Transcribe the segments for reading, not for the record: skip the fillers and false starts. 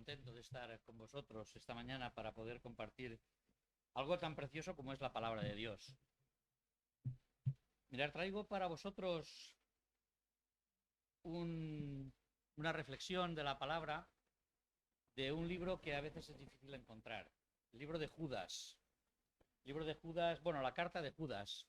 contento de estar con vosotros esta mañana para poder compartir algo tan precioso como es la palabra de Dios. Mirad, traigo para vosotros una reflexión de la palabra de un libro que a veces es difícil encontrar. El libro de Judas. El libro de Judas, bueno, la carta de Judas.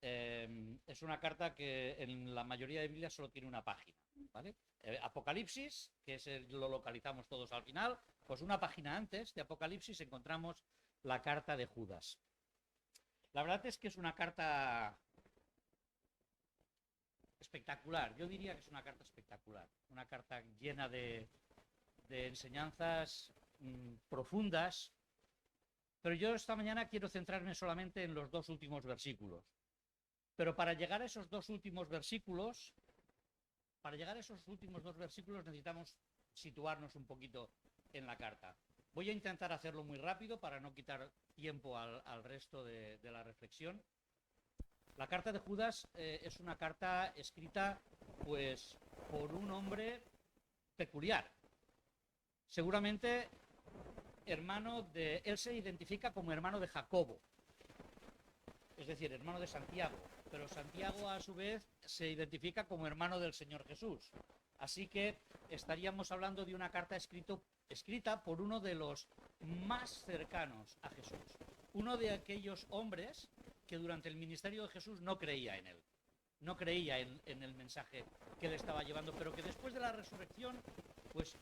Es una carta que en la mayoría de Biblias solo tiene una página, ¿vale? Apocalipsis, que lo localizamos todos al final, pues una página antes de Apocalipsis encontramos la carta de Judas. La verdad es que es una carta espectacular, yo diría que es una carta espectacular, una carta llena de enseñanzas profundas, pero yo esta mañana quiero centrarme solamente en los dos últimos versículos. Pero para llegar a esos dos últimos versículos, necesitamos situarnos un poquito en la carta. Voy a intentar hacerlo muy rápido para no quitar tiempo al resto de la reflexión. La carta de Judas es una carta escrita pues por un hombre peculiar. Seguramente él se identifica como hermano de Jacobo, es decir, hermano de Santiago, pero Santiago a su vez se identifica como hermano del Señor Jesús. Así que estaríamos hablando de una carta escrita por uno de los más cercanos a Jesús, uno de aquellos hombres que durante el ministerio de Jesús no creía en él, no creía en el mensaje que él estaba llevando, pero que después de la resurrección pues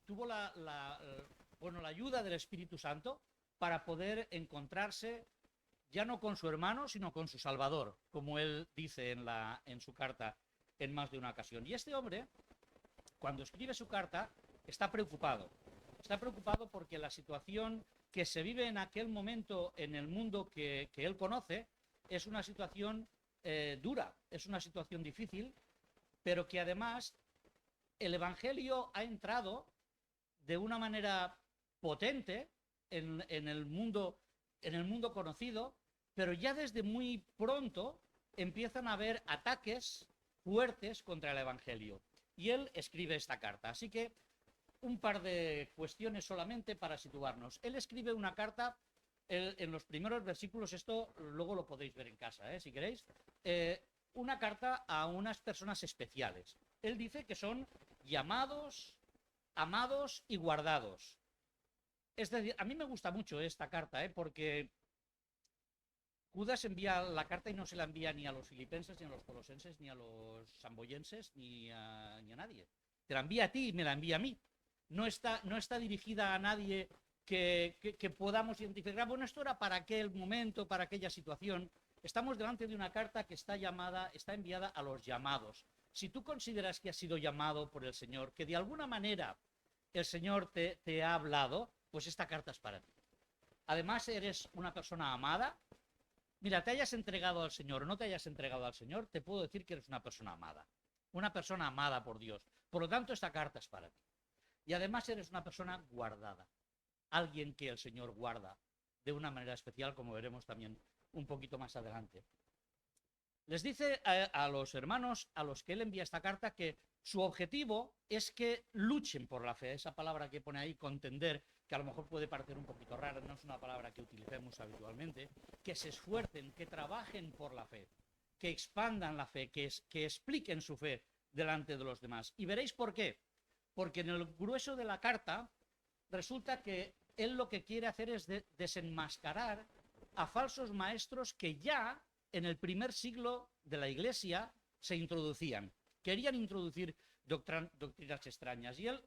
tuvo la ayuda del Espíritu Santo para poder encontrarse ya no con su hermano, sino con su Salvador, como él dice en su carta en más de una ocasión. Y este hombre, cuando escribe su carta, está preocupado. Está preocupado porque la situación que se vive en aquel momento en el mundo que él conoce es una situación dura, es una situación difícil, pero que además el Evangelio ha entrado de una manera potente en el mundo conocido, pero ya desde muy pronto empiezan a haber ataques fuertes contra el Evangelio. Y él escribe esta carta. Así que un par de cuestiones solamente para situarnos. Él escribe una carta, en los primeros versículos, esto luego lo podéis ver en casa, si queréis, una carta a unas personas especiales. Él dice que son llamados, amados y guardados. Es decir, a mí me gusta mucho esta carta, porque Judas envía la carta y no se la envía ni a los filipenses, ni a los colosenses, ni a los samboyenses, ni a nadie. Te la envía a ti y me la envía a mí. No está dirigida a nadie que podamos identificar. Bueno, esto era para aquel momento, para aquella situación. Estamos delante de una carta que está enviada a los llamados. Si tú consideras que has sido llamado por el Señor, que de alguna manera el Señor te ha hablado, pues esta carta es para ti. Además, eres una persona amada. Mira, te hayas entregado al Señor o no te hayas entregado al Señor, te puedo decir que eres una persona amada por Dios. Por lo tanto, esta carta es para ti. Y además eres una persona guardada, alguien que el Señor guarda de una manera especial, como veremos también un poquito más adelante. Les dice a los hermanos a los que él envía esta carta que su objetivo es que luchen por la fe. Esa palabra que pone ahí, contender, que a lo mejor puede parecer un poquito rara, no es una palabra que utilicemos habitualmente, que se esfuercen, que trabajen por la fe, que expandan la fe, que expliquen su fe delante de los demás. Y veréis por qué. Porque en el grueso de la carta resulta que él lo que quiere hacer es desenmascarar a falsos maestros que ya en el primer siglo de la Iglesia se introducían. Querían introducir doctrinas extrañas. Y él,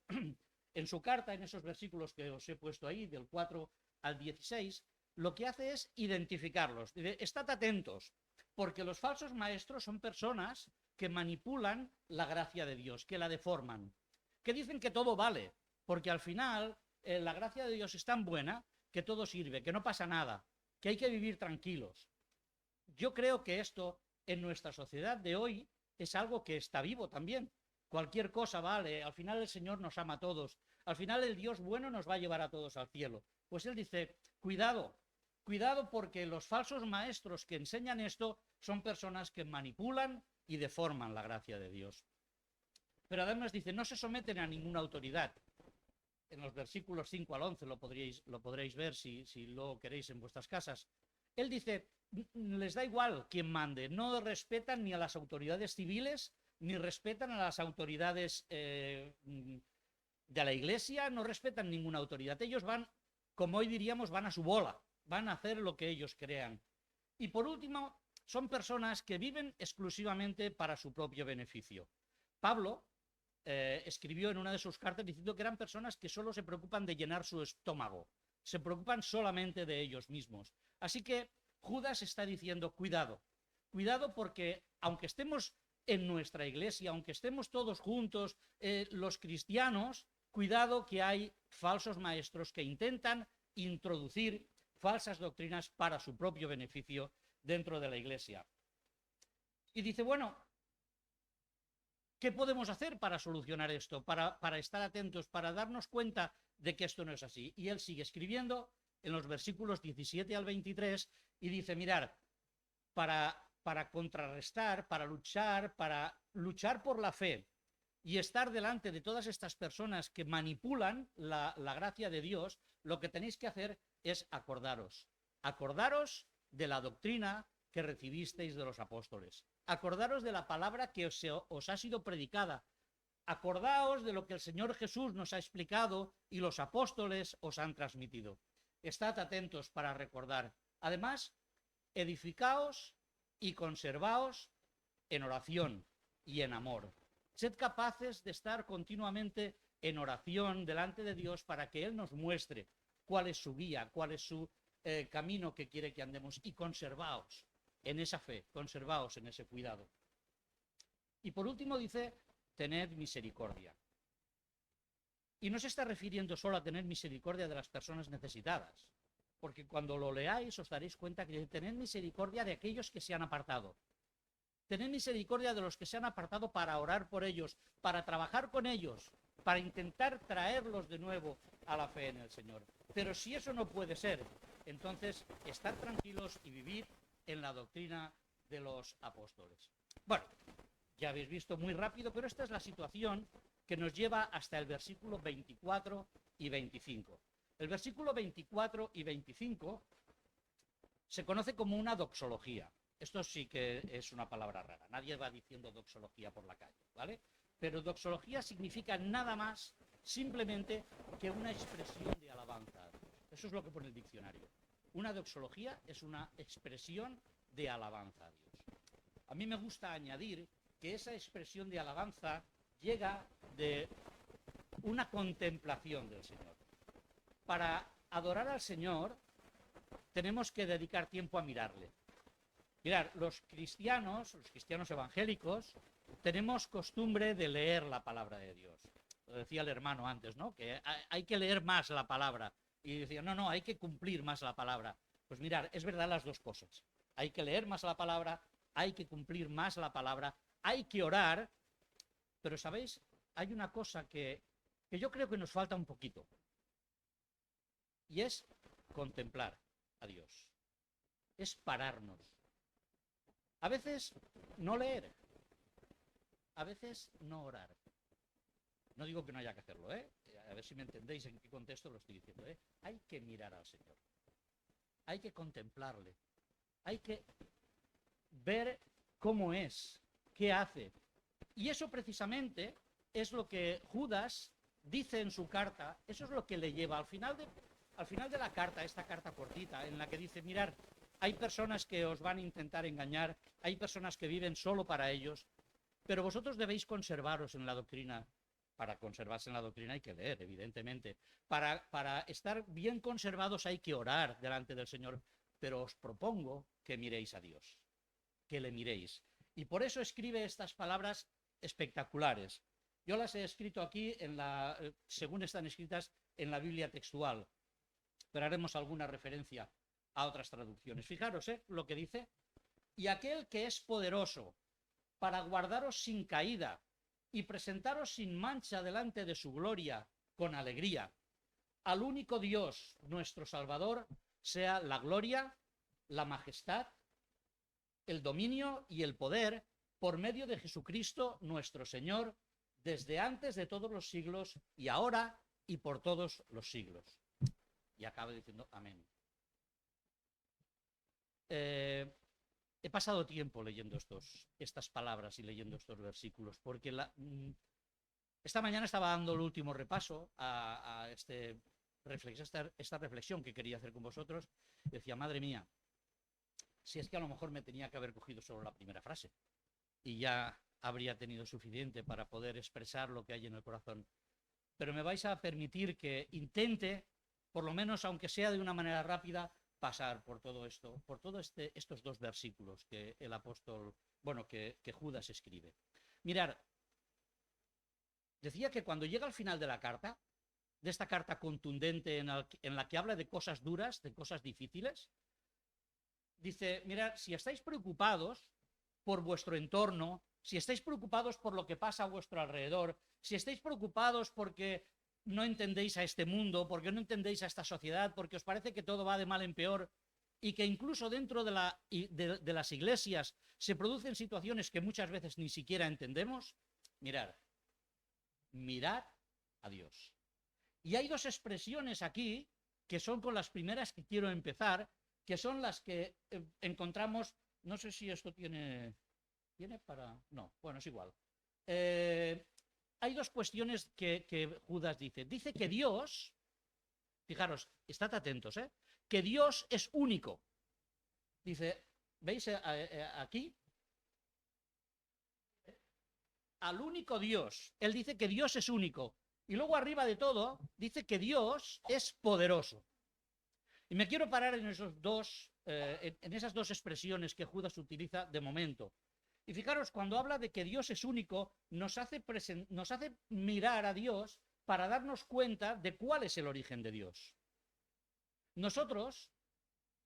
en su carta, en esos versículos que os he puesto ahí, del 4 al 16, lo que hace es identificarlos. Dice, estad atentos, porque los falsos maestros son personas que manipulan la gracia de Dios, que la deforman, que dicen que todo vale, porque al final la gracia de Dios es tan buena que todo sirve, que no pasa nada, que hay que vivir tranquilos. Yo creo que esto en nuestra sociedad de hoy es algo que está vivo también. Cualquier cosa vale, al final el Señor nos ama a todos, al final el Dios bueno nos va a llevar a todos al cielo. Pues él dice, cuidado, cuidado porque los falsos maestros que enseñan esto son personas que manipulan y deforman la gracia de Dios. Pero además dice, no se someten a ninguna autoridad. en los versículos 5 al 11, lo podréis ver si lo queréis en vuestras casas. Él dice, les da igual quién mande, no respetan ni a las autoridades civiles, ni respetan a las autoridades de la iglesia, no respetan ninguna autoridad. Ellos van, como hoy diríamos, van a su bola, van a hacer lo que ellos crean. Y por último, son personas que viven exclusivamente para su propio beneficio. Pablo escribió en una de sus cartas diciendo que eran personas que solo se preocupan de llenar su estómago, se preocupan solamente de ellos mismos. Así que Judas está diciendo, cuidado, cuidado porque aunque estemos en nuestra iglesia, aunque estemos todos juntos, los cristianos, cuidado que hay falsos maestros que intentan introducir falsas doctrinas para su propio beneficio dentro de la iglesia. Y dice, bueno, ¿qué podemos hacer para solucionar esto? Para estar atentos, para darnos cuenta de que esto no es así. Y él sigue escribiendo en los versículos 17 al 23 y dice, mirar, para contrarrestar, para luchar por la fe y estar delante de todas estas personas que manipulan la gracia de Dios, lo que tenéis que hacer es acordaros de la doctrina que recibisteis de los apóstoles. Acordaros de la palabra que os ha sido predicada. Acordaos de lo que el Señor Jesús nos ha explicado y los apóstoles os han transmitido. Estad atentos para recordar. Además, edificaos y conservaos en oración y en amor. Sed capaces de estar continuamente en oración delante de Dios para que Él nos muestre cuál es su guía, cuál es su camino que quiere que andemos, y conservaos en esa fe, conservaos en ese cuidado. Y por último dice, tened misericordia. Y no se está refiriendo solo a tener misericordia de las personas necesitadas, porque cuando lo leáis os daréis cuenta que tened misericordia de aquellos que se han apartado. Tened misericordia de los que se han apartado para orar por ellos, para trabajar con ellos, para intentar traerlos de nuevo a la fe en el Señor. Pero si eso no puede ser, entonces estad tranquilos y vivid en la doctrina de los apóstoles. Bueno, ya habéis visto muy rápido, pero esta es la situación que nos lleva hasta el versículo 24 y 25. El versículo 24 y 25 se conoce como una doxología. Esto sí que es una palabra rara. Nadie va diciendo doxología por la calle, ¿vale? Pero doxología significa nada más simplemente que una expresión de alabanza. Eso es lo que pone el diccionario. Una doxología es una expresión de alabanza a Dios. A mí me gusta añadir que esa expresión de alabanza llega de una contemplación del Señor. Para adorar al Señor tenemos que dedicar tiempo a mirarle. Mirad, los cristianos evangélicos, tenemos costumbre de leer la palabra de Dios. Lo decía el hermano antes, ¿no? Que hay que leer más la palabra. Y decía, no, hay que cumplir más la palabra. Pues mirad, es verdad las dos cosas. Hay que leer más la palabra, hay que cumplir más la palabra, hay que orar. Pero, ¿sabéis? Hay una cosa que yo creo que nos falta un poquito. Y es contemplar a Dios. Es pararnos. A veces no leer, a veces no orar. No digo que no haya que hacerlo, ¿eh? A ver si me entendéis en qué contexto lo estoy diciendo, ¿eh? Hay que mirar al Señor. Hay que contemplarle. Hay que ver cómo es, qué hace. Y eso precisamente es lo que Judas dice en su carta, eso es lo que le lleva al final de la carta, esta carta cortita, en la que dice, mirad, hay personas que os van a intentar engañar, hay personas que viven solo para ellos, pero vosotros debéis conservaros en la doctrina. Para conservarse en la doctrina hay que leer, evidentemente. Para estar bien conservados hay que orar delante del Señor, pero os propongo que miréis a Dios, que le miréis. Y por eso escribe estas palabras espectaculares. Yo las he escrito aquí, según están escritas en la Biblia textual, pero haremos alguna referencia a otras traducciones. Fijaros lo que dice. Y aquel que es poderoso para guardaros sin caída y presentaros sin mancha delante de su gloria con alegría, al único Dios, nuestro Salvador, sea la gloria, la majestad, el dominio y el poder por medio de Jesucristo nuestro Señor, desde antes de todos los siglos y ahora y por todos los siglos. Y acaba diciendo amén. He pasado tiempo leyendo estas palabras y leyendo estos versículos, porque esta mañana estaba dando el último repaso a esta reflexión que quería hacer con vosotros. Y decía, madre mía, si es que a lo mejor me tenía que haber cogido solo la primera frase y ya habría tenido suficiente para poder expresar lo que hay en el corazón. Pero me vais a permitir que intente, por lo menos aunque sea de una manera rápida, pasar por todo esto, por todos estos dos versículos que el apóstol, bueno, que Judas escribe. Mirad, decía que cuando llega al final de la carta, de esta carta contundente en la que habla de cosas duras, de cosas difíciles, dice, mirad, si estáis preocupados por vuestro entorno, si estáis preocupados por lo que pasa a vuestro alrededor, si estáis preocupados porque no entendéis a este mundo, porque no entendéis a esta sociedad, porque os parece que todo va de mal en peor y que incluso dentro de las iglesias se producen situaciones que muchas veces ni siquiera entendemos, mirad a Dios. Y hay dos expresiones aquí que son con las primeras que quiero empezar, que son las que encontramos, no sé si esto tiene para... No, bueno, es igual. Hay dos cuestiones que Judas dice. Dice que Dios, fijaros, estad atentos, que Dios es único. Dice, ¿veis aquí? Al único Dios. Él dice que Dios es único. Y luego arriba de todo, dice que Dios es poderoso. Y me quiero parar en esas dos expresiones que Judas utiliza de momento. Y fijaros, cuando habla de que Dios es único, nos hace mirar a Dios para darnos cuenta de cuál es el origen de Dios. Nosotros,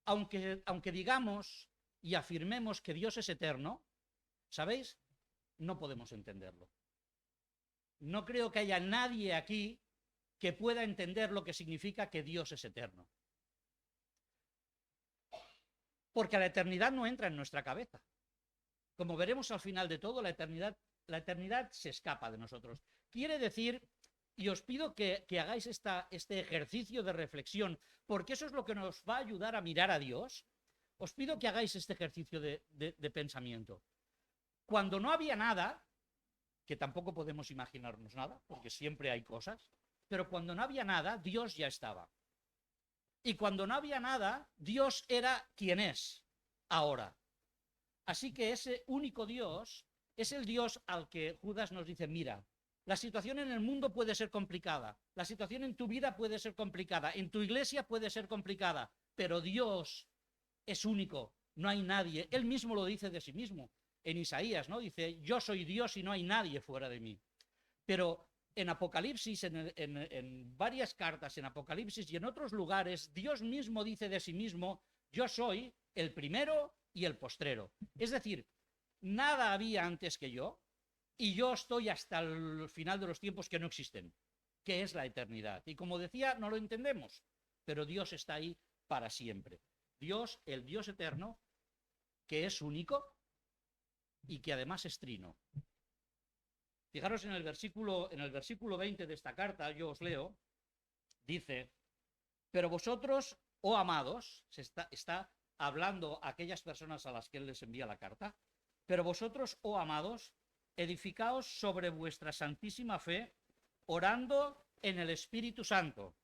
aunque digamos y afirmemos que Dios es eterno, ¿sabéis? No podemos entenderlo. No creo que haya nadie aquí que pueda entender lo que significa que Dios es eterno. Porque la eternidad no entra en nuestra cabeza. Como veremos al final de todo, la eternidad se escapa de nosotros. Quiere decir, y os pido que hagáis este ejercicio de reflexión, porque eso es lo que nos va a ayudar a mirar a Dios, os pido que hagáis este ejercicio de pensamiento. Cuando no había nada, que tampoco podemos imaginarnos nada, porque siempre hay cosas, pero cuando no había nada, Dios ya estaba. Y cuando no había nada, Dios era quien es ahora. Así que ese único Dios es el Dios al que Judas nos dice, mira, la situación en el mundo puede ser complicada, la situación en tu vida puede ser complicada, en tu iglesia puede ser complicada, pero Dios es único, no hay nadie. Él mismo lo dice de sí mismo en Isaías, ¿no? Dice, yo soy Dios y no hay nadie fuera de mí. Pero en Apocalipsis, en varias cartas, en Apocalipsis y en otros lugares, Dios mismo dice de sí mismo, yo soy el primero y el postrero. Es decir, nada había antes que yo y yo estoy hasta el final de los tiempos que no existen, que es la eternidad. Y como decía, no lo entendemos, pero Dios está ahí para siempre. Dios, el Dios eterno, que es único y que además es trino. Fijaros en el versículo 20 de esta carta, yo os leo, dice, pero vosotros, oh amados, está hablando a aquellas personas a las que él les envía la carta, pero vosotros, oh amados, edificaos sobre vuestra santísima fe, orando en el Espíritu Santo.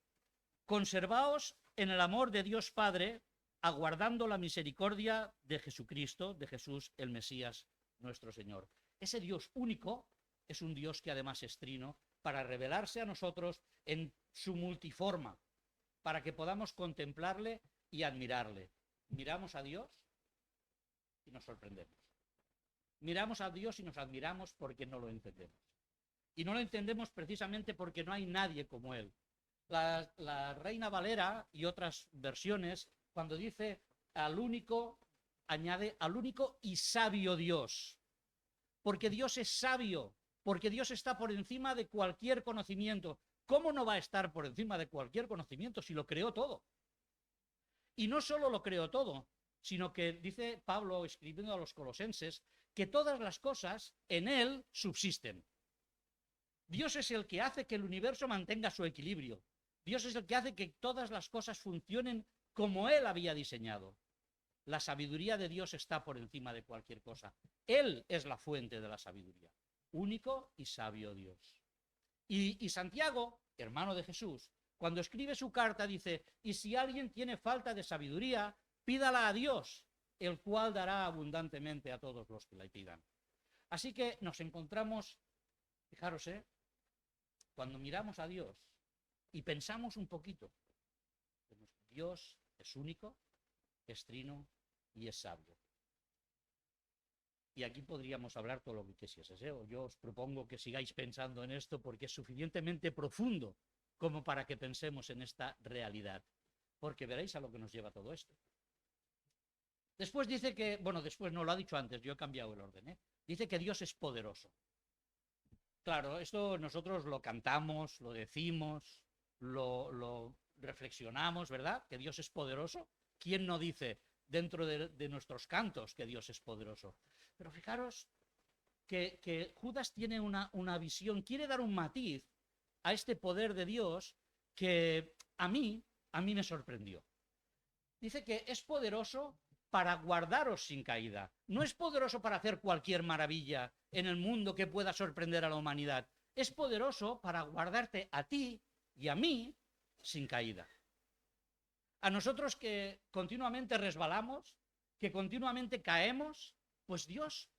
Conservaos en el amor de Dios Padre, aguardando la misericordia de Jesucristo, de Jesús el Mesías, nuestro Señor. Ese Dios único es un Dios que además es trino, para revelarse a nosotros en su multiforma, para que podamos contemplarle y admirarle. Miramos a Dios y nos sorprendemos. Miramos a Dios y nos admiramos porque no lo entendemos. Y no lo entendemos precisamente porque no hay nadie como Él. La Reina Valera y otras versiones, cuando dice al único, añade al único y sabio Dios. Porque Dios es sabio, porque Dios está por encima de cualquier conocimiento. ¿Cómo no va a estar por encima de cualquier conocimiento si lo creó todo? Y no solo lo creó todo, sino que dice Pablo, escribiendo a los colosenses, que todas las cosas en él subsisten. Dios es el que hace que el universo mantenga su equilibrio. Dios es el que hace que todas las cosas funcionen como Él había diseñado. La sabiduría de Dios está por encima de cualquier cosa. Él es la fuente de la sabiduría. Único y sabio Dios. Y Santiago, hermano de Jesús, cuando escribe su carta dice, y si alguien tiene falta de sabiduría, pídala a Dios, el cual dará abundantemente a todos los que la pidan. Así que nos encontramos, fijaros, cuando miramos a Dios y pensamos un poquito, Dios es único, es trino y es sabio. Y aquí podríamos hablar todo lo que quisieses, Yo os propongo que sigáis pensando en esto porque es suficientemente profundo como para que pensemos en esta realidad. Porque veréis a lo que nos lleva todo esto. Después dice que, bueno, después no lo ha dicho antes, yo he cambiado el orden, Dice que Dios es poderoso. Claro, esto nosotros lo cantamos, lo decimos, lo reflexionamos, ¿verdad? Que Dios es poderoso. ¿Quién no dice dentro de nuestros cantos que Dios es poderoso? Pero fijaros que Judas tiene una visión, quiere dar un matiz a este poder de Dios que a mí me sorprendió. Dice que es poderoso para guardaros sin caída. No es poderoso para hacer cualquier maravilla en el mundo que pueda sorprender a la humanidad. Es poderoso para guardarte a ti y a mí sin caída. A nosotros que continuamente resbalamos, que continuamente caemos, pues Dios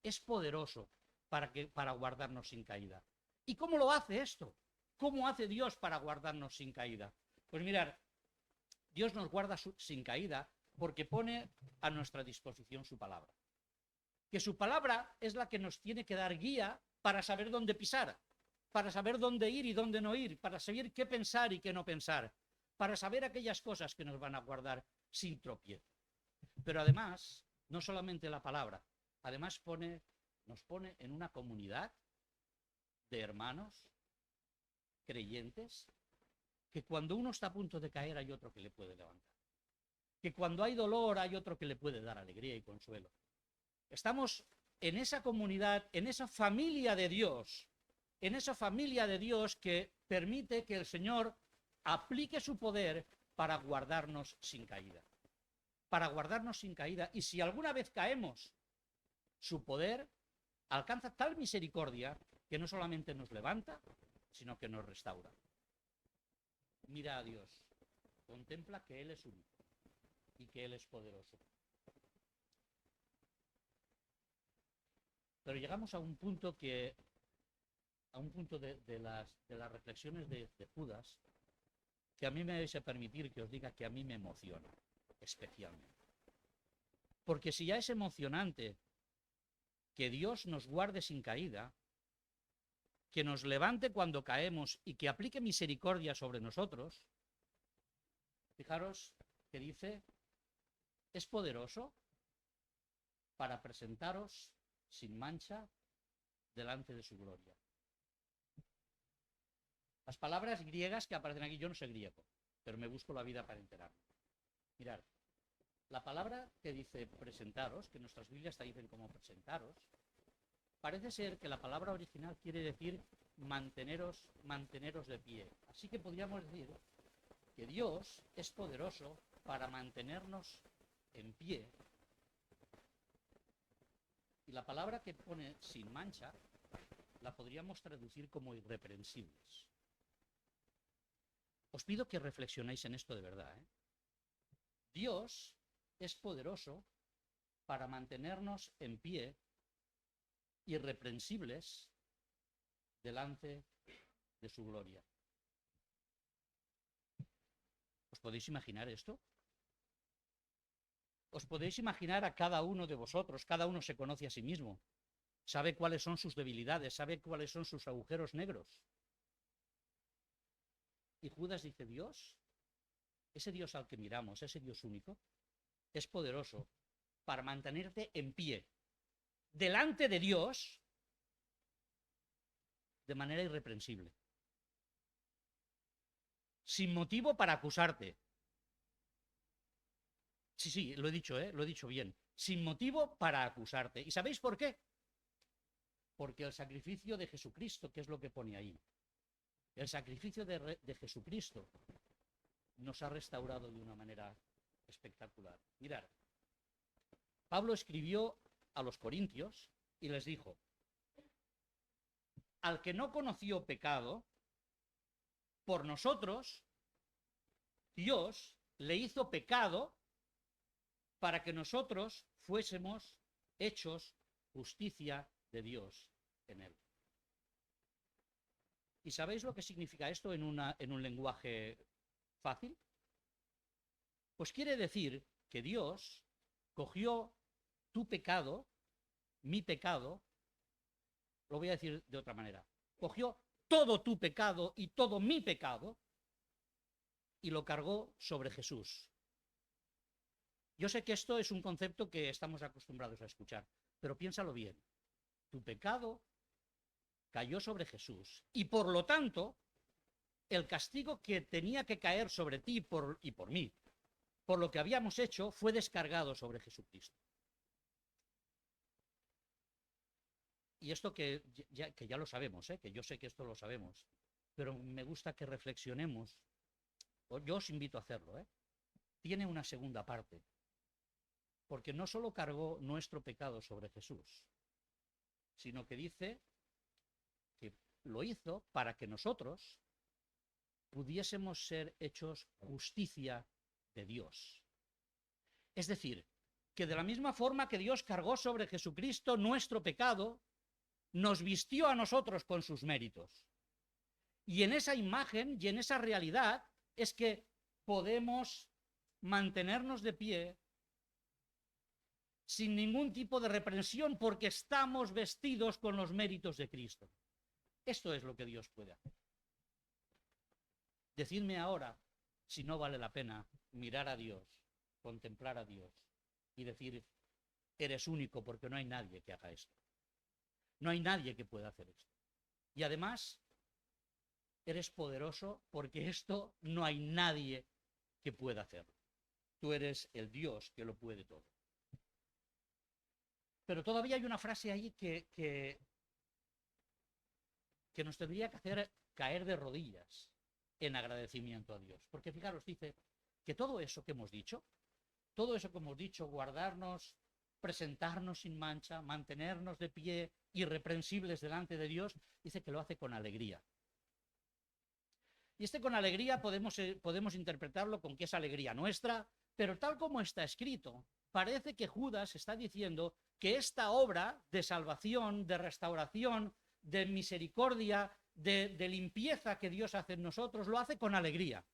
es poderoso para guardarnos sin caída. ¿Y cómo lo hace esto? ¿Cómo hace Dios para guardarnos sin caída? Pues mirad, Dios nos guarda sin caída porque pone a nuestra disposición su palabra. Que su palabra es la que nos tiene que dar guía para saber dónde pisar, para saber dónde ir y dónde no ir, para saber qué pensar y qué no pensar, para saber aquellas cosas que nos van a guardar sin tropiezo. Pero además, no solamente la palabra, además nos pone en una comunidad de hermanos creyentes que cuando uno está a punto de caer hay otro que le puede levantar. Que cuando hay dolor hay otro que le puede dar alegría y consuelo. Estamos en esa comunidad, en esa familia de Dios, que permite que el Señor aplique su poder para guardarnos sin caída. Para guardarnos sin caída. Y si alguna vez caemos, su poder alcanza tal misericordia que no solamente nos levanta, sino que nos restaura. Mira a Dios, contempla que Él es único y que Él es poderoso. Pero llegamos a un punto de las reflexiones de Judas, que a mí me vais a permitir que os diga que a mí me emociona, especialmente. Porque si ya es emocionante que Dios nos guarde sin caída, que nos levante cuando caemos y que aplique misericordia sobre nosotros, fijaros que dice, es poderoso para presentaros sin mancha delante de su gloria. Las palabras griegas que aparecen aquí, yo no sé griego, pero me busco la vida para enterarme. Mirad, la palabra que dice presentaros, que nuestras Biblias te dicen como presentaros, parece ser que la palabra original quiere decir manteneros de pie. Así que podríamos decir que Dios es poderoso para mantenernos en pie. Y la palabra que pone sin mancha la podríamos traducir como irreprensibles. Os pido que reflexionéis en esto de verdad. Dios es poderoso para mantenernos en pie, irreprensibles, delante de su gloria. ¿Os podéis imaginar esto? ¿Os podéis imaginar a cada uno de vosotros? Cada uno se conoce a sí mismo. Sabe cuáles son sus debilidades, sabe cuáles son sus agujeros negros. Y Judas dice, Dios, ese Dios al que miramos, ese Dios único, es poderoso para mantenerte en pie, delante de Dios, de manera irreprensible. Sin motivo para acusarte. Sí, lo he dicho bien. Sin motivo para acusarte. ¿Y sabéis por qué? Porque el sacrificio de Jesucristo, ¿qué es lo que pone ahí? El sacrificio de Jesucristo nos ha restaurado de una manera espectacular. Mirad, Pablo escribió a los corintios y les dijo: al que no conoció pecado, por nosotros, Dios le hizo pecado para que nosotros fuésemos hechos justicia de Dios en él. ¿Y sabéis lo que significa esto en un lenguaje fácil? Pues quiere decir que Dios cogió tu pecado, mi pecado, lo voy a decir de otra manera, cogió todo tu pecado y todo mi pecado y lo cargó sobre Jesús. Yo sé que esto es un concepto que estamos acostumbrados a escuchar, pero piénsalo bien. Tu pecado cayó sobre Jesús y por lo tanto el castigo que tenía que caer sobre ti y por mí, por lo que habíamos hecho, fue descargado sobre Jesucristo. Y esto que ya lo sabemos, que yo sé que esto lo sabemos, pero me gusta que reflexionemos, yo os invito a hacerlo, tiene una segunda parte, porque no solo cargó nuestro pecado sobre Jesús, sino que dice que lo hizo para que nosotros pudiésemos ser hechos justicia de Dios. Es decir, que de la misma forma que Dios cargó sobre Jesucristo nuestro pecado, nos vistió a nosotros con sus méritos. Y en esa imagen y en esa realidad es que podemos mantenernos de pie sin ningún tipo de reprensión porque estamos vestidos con los méritos de Cristo. Esto es lo que Dios puede hacer. Decidme ahora si no vale la pena mirar a Dios, contemplar a Dios y decir: eres único, porque no hay nadie que haga esto. No hay nadie que pueda hacer esto. Y además, eres poderoso porque esto no hay nadie que pueda hacerlo. Tú eres el Dios que lo puede todo. Pero todavía hay una frase ahí que nos tendría que hacer caer de rodillas en agradecimiento a Dios. Porque fijaros, dice que todo eso que hemos dicho, guardarnos, presentarnos sin mancha, mantenernos de pie, irreprensibles delante de Dios, dice que lo hace con alegría. Y con alegría podemos interpretarlo con que es alegría nuestra, pero tal como está escrito, parece que Judas está diciendo que esta obra de salvación, de restauración, de misericordia, de limpieza que Dios hace en nosotros, lo hace con alegría.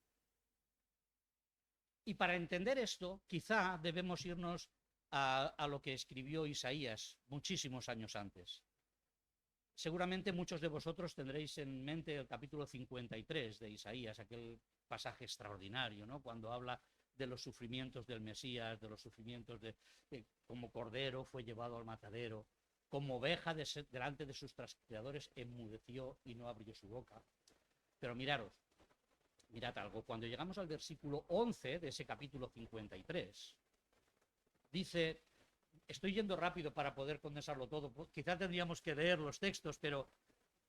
Y para entender esto, quizá debemos irnos a lo que escribió Isaías muchísimos años antes. Seguramente muchos de vosotros tendréis en mente el capítulo 53 de Isaías, aquel pasaje extraordinario, ¿no? Cuando habla de los sufrimientos del Mesías, de los sufrimientos de como cordero fue llevado al matadero, como oveja delante de sus trasquiladores enmudeció y no abrió su boca. Pero mirad algo, cuando llegamos al versículo 11 de ese capítulo 53, dice... Estoy yendo rápido para poder condensarlo todo. Quizás tendríamos que leer los textos, pero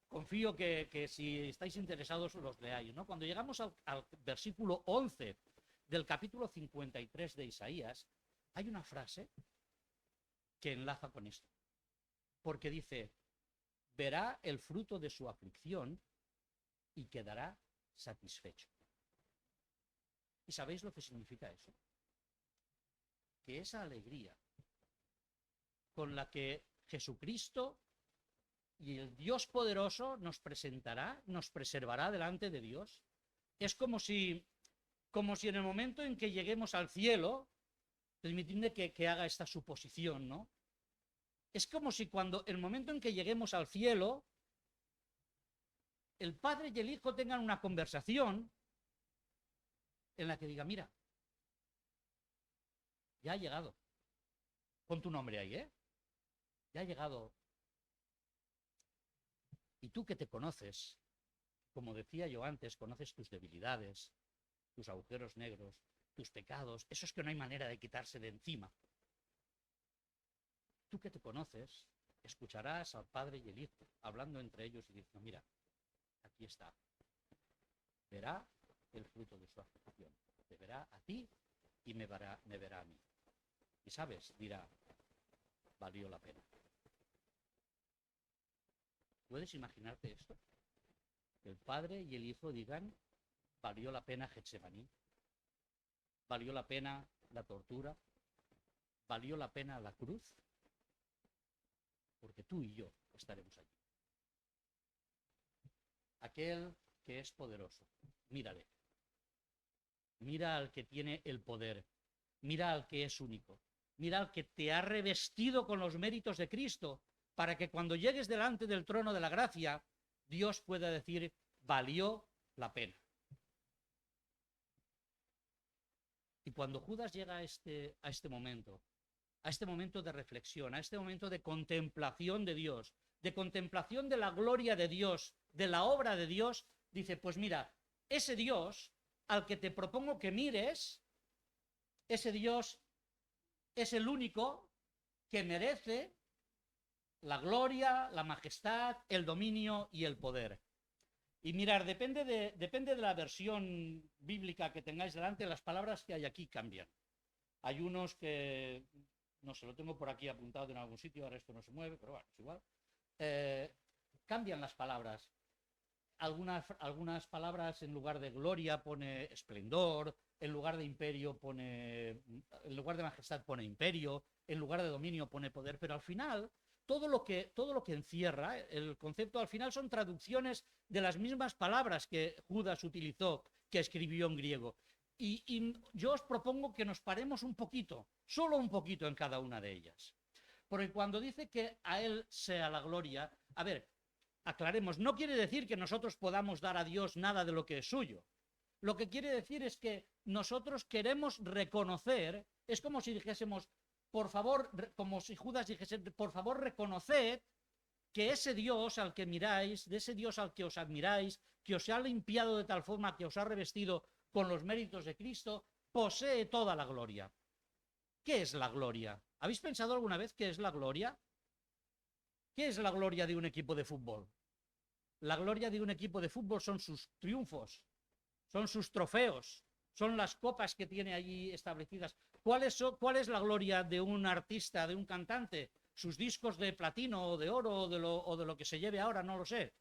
confío que si estáis interesados los leáis, ¿no? Cuando llegamos al versículo 11 del capítulo 53 de Isaías, hay una frase que enlaza con esto. Porque dice: verá el fruto de su aflicción y quedará satisfecho. ¿Y sabéis lo que significa eso? Que esa alegría con la que Jesucristo y el Dios poderoso nos preservará delante de Dios, es como si en el momento en que lleguemos al cielo, permitidme que haga esta suposición, ¿no? Es como si cuando el momento en que lleguemos al cielo, el Padre y el Hijo tengan una conversación en la que diga: mira, ya ha llegado, pon tu nombre ahí, ya ha llegado. Y tú que te conoces, como decía yo antes, conoces tus debilidades, tus agujeros negros, tus pecados, esos que no hay manera de quitarse de encima. Tú que te conoces, escucharás al Padre y el Hijo hablando entre ellos y diciendo, mira, aquí está. Verá el fruto de su aflicción. Te verá a ti y me verá a mí. Y sabes, dirá, valió la pena. ¿Puedes imaginarte esto? Que el Padre y el Hijo digan, valió la pena Getsemaní, valió la pena la tortura, valió la pena la cruz, porque tú y yo estaremos allí. Aquel que es poderoso, mírale. Mira al que tiene el poder, mira al que es único, mira al que te ha revestido con los méritos de Cristo, para que cuando llegues delante del trono de la gracia, Dios pueda decir, valió la pena. Y cuando Judas llega a este momento de reflexión, a este momento de contemplación de Dios, de contemplación de la gloria de Dios, de la obra de Dios, dice, pues mira, ese Dios al que te propongo que mires, ese Dios es el único que merece la gloria, la majestad, el dominio y el poder. Y mirar, depende de la versión bíblica que tengáis delante, las palabras que hay aquí cambian. Hay unos que, no sé, lo tengo por aquí apuntado en algún sitio, ahora esto no se mueve, pero bueno, es igual. Cambian las palabras. Algunas palabras en lugar de gloria pone esplendor, en lugar de imperio pone, en lugar de majestad pone imperio, en lugar de dominio pone poder, pero al final todo lo que encierra el concepto al final son traducciones de las mismas palabras que Judas utilizó, que escribió en griego. Y yo os propongo que nos paremos un poquito, solo un poquito en cada una de ellas. Porque cuando dice que a él sea la gloria, a ver, aclaremos, no quiere decir que nosotros podamos dar a Dios nada de lo que es suyo. Lo que quiere decir es que nosotros queremos reconocer, es como si dijésemos, por favor, como si Judas dijese, por favor, reconoced que ese Dios al que miráis, de ese Dios al que os admiráis, que os ha limpiado de tal forma que os ha revestido con los méritos de Cristo, posee toda la gloria. ¿Qué es la gloria? ¿Habéis pensado alguna vez qué es la gloria? ¿Qué es la gloria de un equipo de fútbol? La gloria de un equipo de fútbol son sus triunfos, son sus trofeos, son las copas que tiene allí establecidas. ¿Cuál es la gloria de un artista, de un cantante? Sus discos de platino o de oro o de lo que se lleve ahora, no lo sé.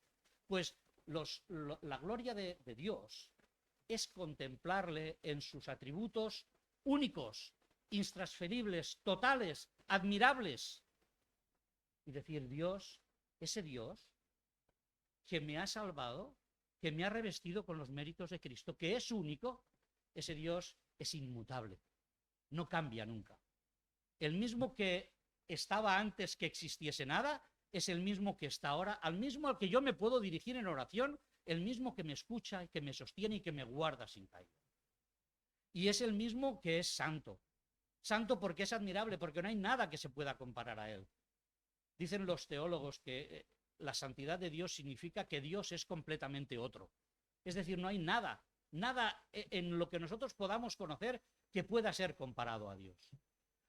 Pues la gloria de Dios es contemplarle en sus atributos únicos, intransferibles, totales, admirables. Y decir, Dios, ese Dios que me ha salvado, que me ha revestido con los méritos de Cristo, que es único, ese Dios es inmutable, no cambia nunca. El mismo que estaba antes que existiese nada, es el mismo que está ahora, al mismo al que yo me puedo dirigir en oración, el mismo que me escucha, que me sostiene y que me guarda sin caída. Y es el mismo que es santo. Santo porque es admirable, porque no hay nada que se pueda comparar a él. Dicen los teólogos que la santidad de Dios significa que Dios es completamente otro. Es decir, no hay nada en lo que nosotros podamos conocer que pueda ser comparado a Dios.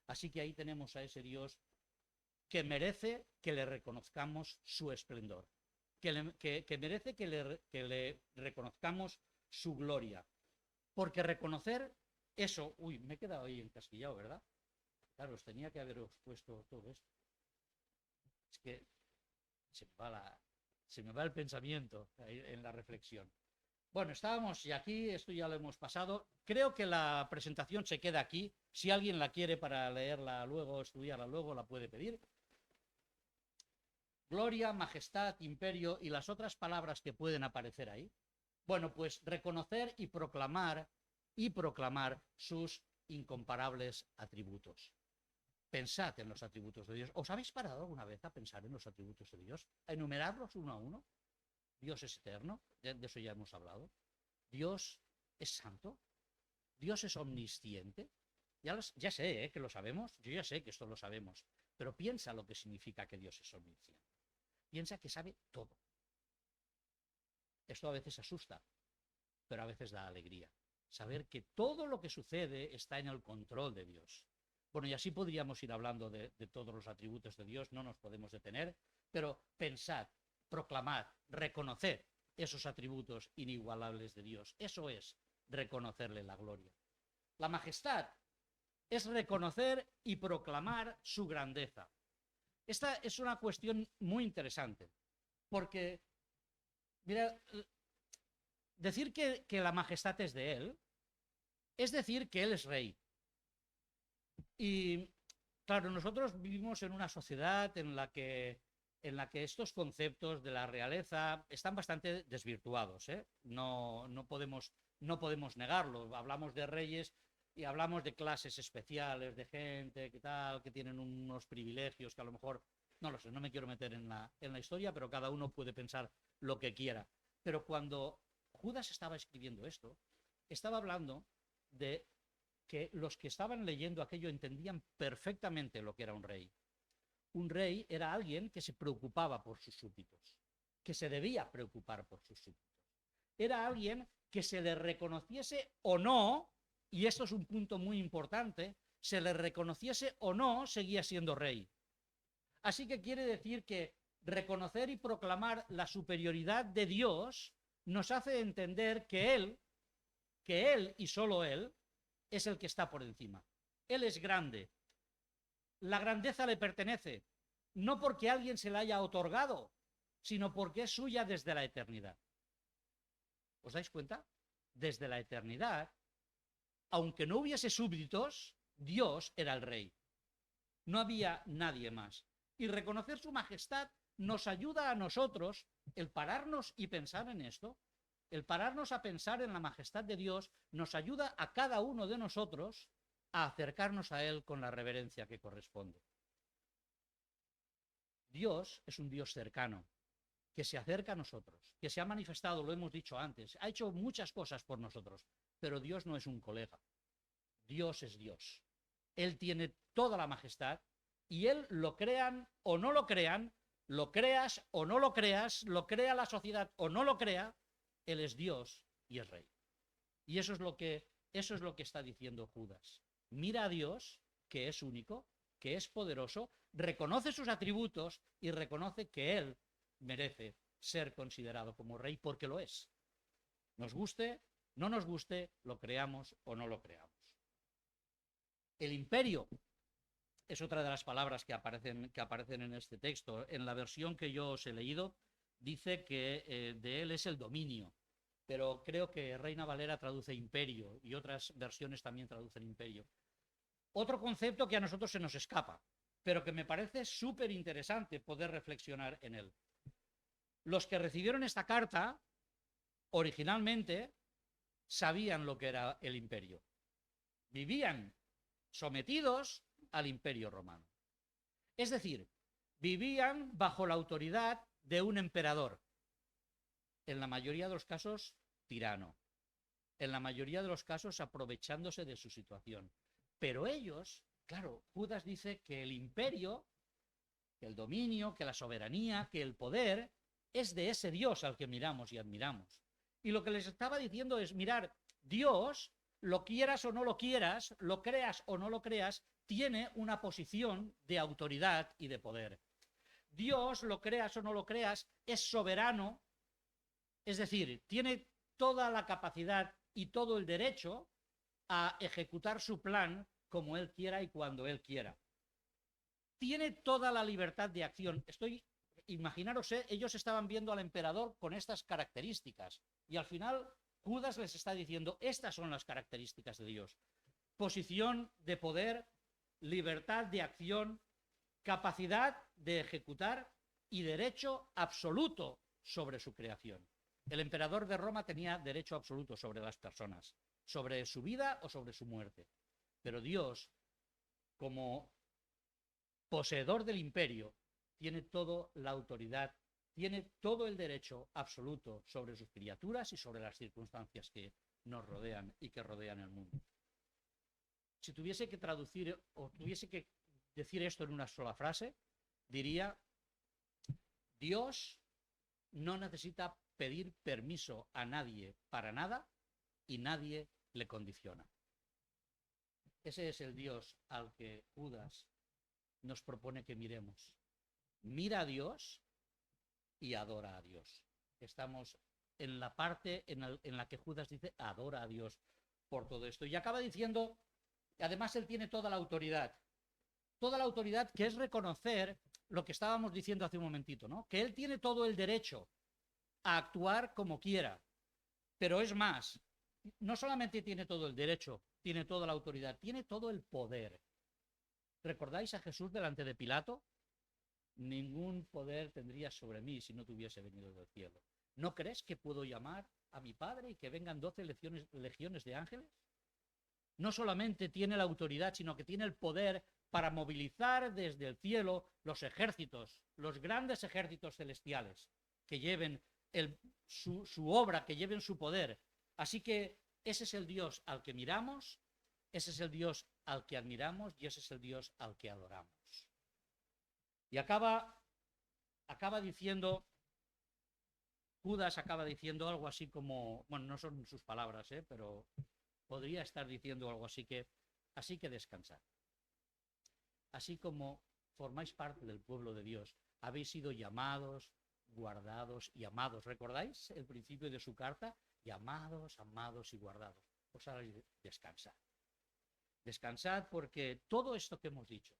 Así que ahí tenemos a ese Dios que merece que le reconozcamos su esplendor, que merece que le reconozcamos su gloria. Porque reconocer eso, me he quedado ahí encasquillado, ¿verdad? Claro, os tenía que haberos puesto todo esto. Es que se me va el pensamiento en la reflexión. Bueno, estábamos y aquí, esto ya lo hemos pasado. Creo que la presentación se queda aquí. Si alguien la quiere para leerla luego, estudiarla luego, la puede pedir. Gloria, majestad, imperio y las otras palabras que pueden aparecer ahí. Bueno, pues reconocer y proclamar sus incomparables atributos. Pensad en los atributos de Dios. ¿Os habéis parado alguna vez a pensar en los atributos de Dios? ¿A enumerarlos uno a uno? Dios es eterno, de eso ya hemos hablado. Dios es santo. Dios es omnisciente. Ya sé que lo sabemos, yo ya sé que esto lo sabemos, pero piensa lo que significa que Dios es omnisciente. Piensa que sabe todo. Esto a veces asusta, pero a veces da alegría. Saber que todo lo que sucede está en el control de Dios. Bueno, y así podríamos ir hablando de todos los atributos de Dios, no nos podemos detener, pero pensad, proclamad, reconoced esos atributos inigualables de Dios. Eso es reconocerle la gloria. La majestad es reconocer y proclamar su grandeza. Esta es una cuestión muy interesante, porque, mira, decir que la majestad es de Él, es decir que Él es rey. Y, claro, nosotros vivimos en una sociedad en la que estos conceptos de la realeza están bastante desvirtuados, ¿eh? No podemos negarlo. Hablamos de reyes y hablamos de clases especiales, de gente que tal, que tienen unos privilegios que a lo mejor, no lo sé, no me quiero meter en la historia, pero cada uno puede pensar lo que quiera. Pero cuando Judas estaba escribiendo esto, estaba hablando de que los que estaban leyendo aquello entendían perfectamente lo que era un rey. Un rey era alguien que se preocupaba por sus súbditos, que se debía preocupar por sus súbditos. Era alguien que se le reconociese o no, y esto es un punto muy importante, se le reconociese o no, seguía siendo rey. Así que quiere decir que reconocer y proclamar la superioridad de Dios nos hace entender que Él y solo Él, es el que está por encima. Él es grande. La grandeza le pertenece, no porque alguien se la haya otorgado, sino porque es suya desde la eternidad. ¿Os dais cuenta? Desde la eternidad, aunque no hubiese súbditos, Dios era el rey. No había nadie más. Y reconocer su majestad nos ayuda a nosotros, el pararnos y pensar en esto, el pararnos a pensar en la majestad de Dios, nos ayuda a cada uno de nosotros a acercarnos a Él con la reverencia que corresponde. Dios es un Dios cercano, que se acerca a nosotros, que se ha manifestado, lo hemos dicho antes, ha hecho muchas cosas por nosotros, pero Dios no es un colega. Dios es Dios. Él tiene toda la majestad y Él, lo crean o no lo crean, lo creas o no lo creas, lo crea la sociedad o no lo crea, Él es Dios y es rey. Y eso es lo que está diciendo Judas. Mira a Dios, que es único, que es poderoso, reconoce sus atributos y reconoce que Él merece ser considerado como rey porque lo es. Nos guste, no nos guste, lo creamos o no lo creamos. El imperio es otra de las palabras que aparecen en este texto. En la versión que yo os he leído, dice que de él es el dominio, pero creo que Reina Valera traduce imperio y otras versiones también traducen imperio. Otro concepto que a nosotros se nos escapa, pero que me parece súper interesante poder reflexionar en él. Los que recibieron esta carta, originalmente, sabían lo que era el imperio. Vivían sometidos al imperio romano. Es decir, vivían bajo la autoridad de un emperador, en la mayoría de los casos tirano, en la mayoría de los casos aprovechándose de su situación. Pero ellos, claro, Judas dice que el imperio, que el dominio, que la soberanía, que el poder es de ese Dios al que miramos y admiramos. Y lo que les estaba diciendo es, mirar, Dios, lo quieras o no lo quieras, lo creas o no lo creas, tiene una posición de autoridad y de poder. Dios, lo creas o no lo creas, es soberano, es decir, tiene toda la capacidad y todo el derecho a ejecutar su plan como Él quiera y cuando Él quiera. Tiene toda la libertad de acción. Imaginaros, ellos estaban viendo al emperador con estas características y al final Judas les está diciendo, estas son las características de Dios. Posición de poder, libertad de acción, capacidad de ejecutar y derecho absoluto sobre su creación. El emperador de Roma tenía derecho absoluto sobre las personas, sobre su vida o sobre su muerte. Pero Dios, como poseedor del imperio, tiene toda la autoridad, tiene todo el derecho absoluto sobre sus criaturas y sobre las circunstancias que nos rodean y que rodean el mundo. Si tuviese que traducir o tuviese que decir esto en una sola frase, diría, Dios no necesita pedir permiso a nadie para nada y nadie le condiciona. Ese es el Dios al que Judas nos propone que miremos. Mira a Dios y adora a Dios. Estamos en la parte en la que Judas dice adora a Dios por todo esto. Y acaba diciendo, además él tiene toda la autoridad que es reconocer lo que estábamos diciendo hace un momentito, ¿no? Que él tiene todo el derecho a actuar como quiera, pero es más, no solamente tiene todo el derecho, tiene toda la autoridad, tiene todo el poder. ¿Recordáis a Jesús delante de Pilato? Ningún poder tendrías sobre mí si no te hubiese venido del cielo. ¿No crees que puedo llamar a mi Padre y que vengan 12 legiones de ángeles? No solamente tiene la autoridad, sino que tiene el poder para movilizar desde el cielo los ejércitos, los grandes ejércitos celestiales, que lleven su obra, que lleven su poder. Así que ese es el Dios al que miramos, ese es el Dios al que admiramos y ese es el Dios al que adoramos. Y acaba diciendo, Judas acaba diciendo algo así como, bueno, no son sus palabras, pero podría estar diciendo algo así que descansad. Así como formáis parte del pueblo de Dios, habéis sido llamados, guardados y amados. ¿Recordáis el principio de su carta? Llamados, amados y guardados. Pues ahora descansad. Descansad porque todo esto que hemos dicho,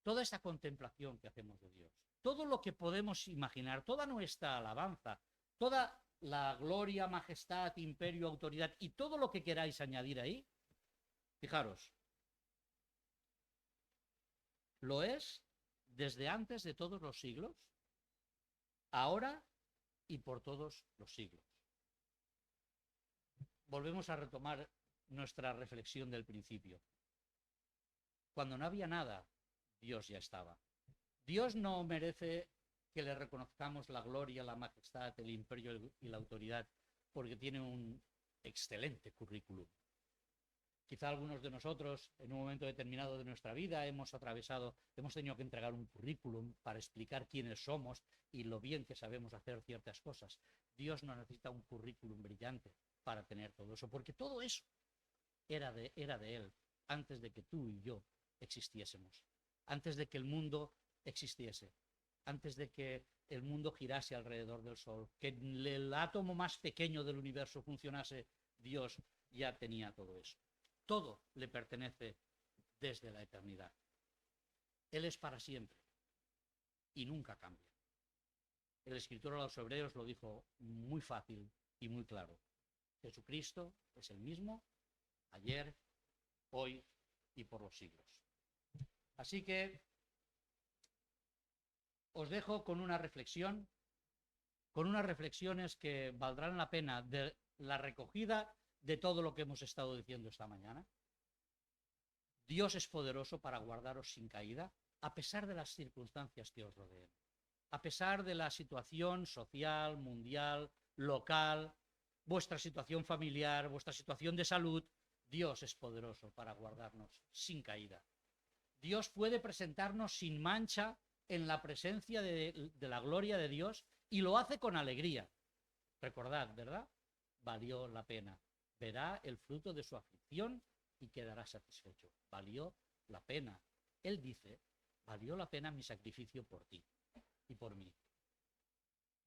toda esta contemplación que hacemos de Dios, todo lo que podemos imaginar, toda nuestra alabanza, toda la gloria, majestad, imperio, autoridad y todo lo que queráis añadir ahí, fijaros, lo es desde antes de todos los siglos, ahora y por todos los siglos. Volvemos a retomar nuestra reflexión del principio. Cuando no había nada, Dios ya estaba. Dios no merece que le reconozcamos la gloria, la majestad, el imperio y la autoridad, porque tiene un excelente currículum. Quizá algunos de nosotros, en un momento determinado de nuestra vida, hemos tenido que entregar un currículum para explicar quiénes somos y lo bien que sabemos hacer ciertas cosas. Dios no necesita un currículum brillante para tener todo eso, porque todo eso era de Él antes de que tú y yo existiésemos, antes de que el mundo existiese, antes de que el mundo girase alrededor del Sol, que el átomo más pequeño del universo funcionase, Dios ya tenía todo eso. Todo le pertenece desde la eternidad. Él es para siempre y nunca cambia. El escritor a los Hebreos lo dijo muy fácil y muy claro. Jesucristo es el mismo ayer, hoy y por los siglos. Así que os dejo con una reflexión, con unas reflexiones que valdrán la pena de la recogida de todo lo que hemos estado diciendo esta mañana. Dios es poderoso para guardaros sin caída, a pesar de las circunstancias que os rodeen, a pesar de la situación social, mundial, local, vuestra situación familiar, vuestra situación de salud. Dios es poderoso para guardarnos sin caída. Dios puede presentarnos sin mancha en la presencia de la gloria de Dios y lo hace con alegría. Recordad, ¿verdad? Valió la pena. Verá el fruto de su aflicción y quedará satisfecho. Valió la pena. Él dice, valió la pena mi sacrificio por ti y por mí.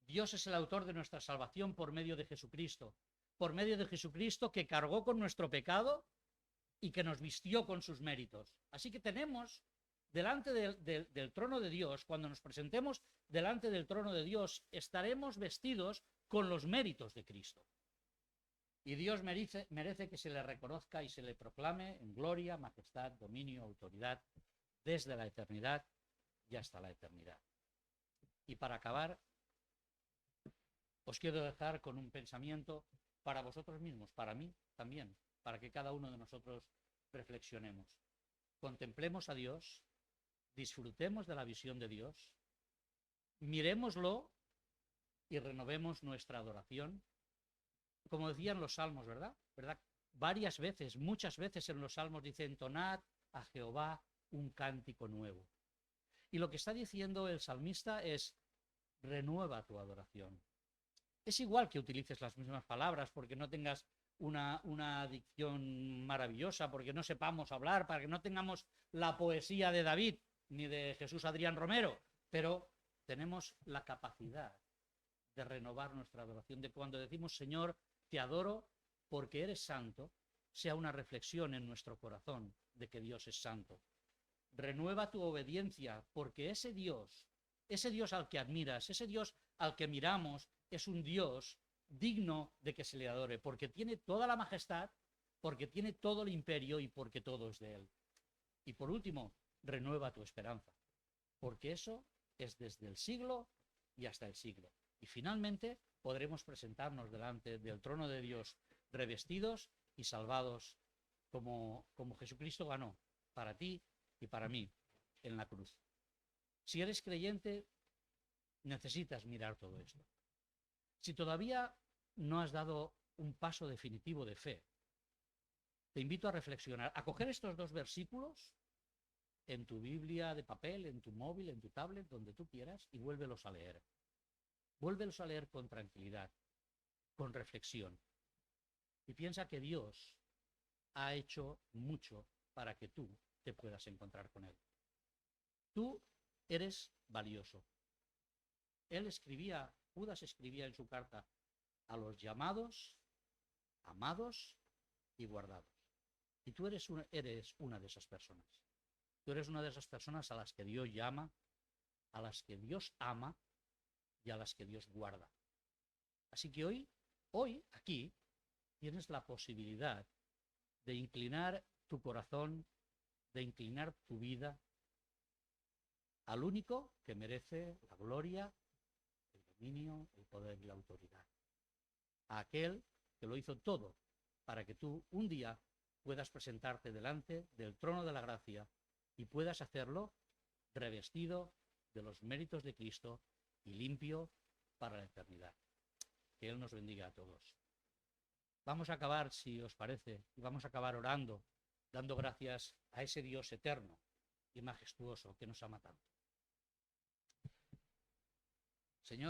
Dios es el autor de nuestra salvación por medio de Jesucristo que cargó con nuestro pecado y que nos vistió con sus méritos. Así que tenemos delante del trono de Dios, cuando nos presentemos delante del trono de Dios, estaremos vestidos con los méritos de Cristo. Y Dios merece que se le reconozca y se le proclame en gloria, majestad, dominio, autoridad, desde la eternidad y hasta la eternidad. Y para acabar, os quiero dejar con un pensamiento para vosotros mismos, para mí también, para que cada uno de nosotros reflexionemos. Contemplemos a Dios, disfrutemos de la visión de Dios, mirémoslo y renovemos nuestra adoración. Como decían los salmos, ¿verdad? Varias veces, muchas veces en los salmos dice, entonad a Jehová un cántico nuevo. Y lo que está diciendo el salmista es, renueva tu adoración. Es igual que utilices las mismas palabras, porque no tengas una dicción maravillosa, porque no sepamos hablar, para que no tengamos la poesía de David ni de Jesús Adrián Romero, pero tenemos la capacidad de renovar nuestra adoración, de cuando decimos, Señor, te adoro porque eres santo, sea una reflexión en nuestro corazón de que Dios es santo. Renueva tu obediencia, porque ese Dios al que admiras, ese Dios al que miramos, es un Dios digno de que se le adore, porque tiene toda la majestad, porque tiene todo el imperio y porque todo es de él. Y por último, renueva tu esperanza, porque eso es desde el siglo y hasta el siglo. Y finalmente podremos presentarnos delante del trono de Dios revestidos y salvados como Jesucristo ganó para ti y para mí en la cruz. Si eres creyente, necesitas mirar todo esto. Si todavía no has dado un paso definitivo de fe, te invito a reflexionar, a coger estos dos versículos en tu Biblia de papel, en tu móvil, en tu tablet, donde tú quieras, y vuélvelos a leer. Vuélvelos a leer con tranquilidad, con reflexión. Y piensa que Dios ha hecho mucho para que tú te puedas encontrar con Él. Tú eres valioso. Judas escribía en su carta a los llamados, amados y guardados. Y tú eres una de esas personas. Tú eres una de esas personas a las que Dios llama, a las que Dios ama y a las que Dios guarda. Así que hoy aquí, tienes la posibilidad de inclinar tu corazón, de inclinar tu vida al único que merece la gloria, el dominio, el poder y la autoridad. A aquel que lo hizo todo para que tú un día puedas presentarte delante del trono de la gracia y puedas hacerlo revestido de los méritos de Cristo y limpio para la eternidad. Que Él nos bendiga a todos. Vamos a acabar, si os parece, y vamos a acabar orando, dando gracias a ese Dios eterno y majestuoso que nos ama tanto.